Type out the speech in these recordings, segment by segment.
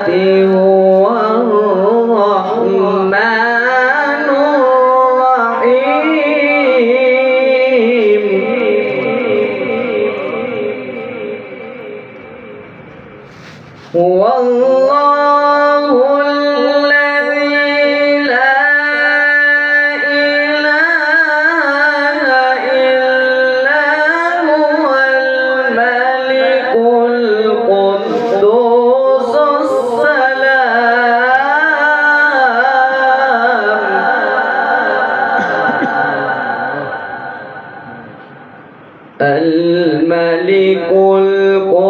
هو الرحمن الرحيم هو الله الذي لا إله إلا هو الملك القدوس الملك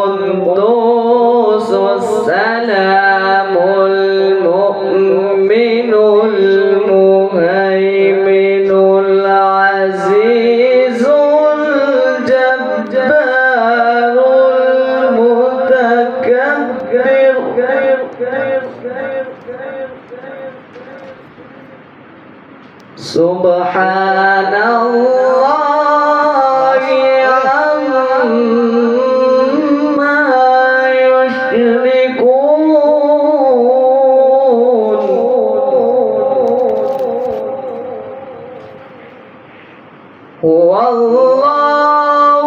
القدوس السلام المؤمن المهيمن العزيز الجبار المتكبر سبحان الله عما يشركون هو الله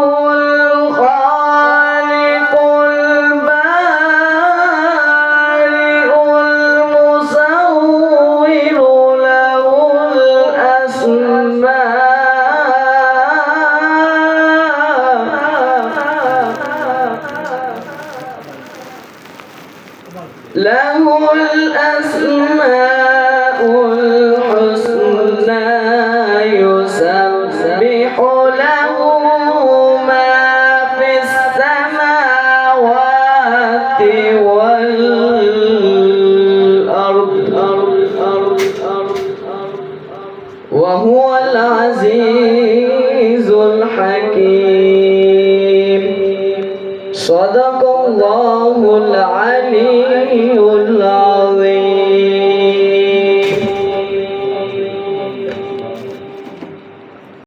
الخالق البارئ المصور له الأسماء الحسنى يسبح له ما في السماوات والأرض وهو العزيز الحكيم صدق الله العلي العظيم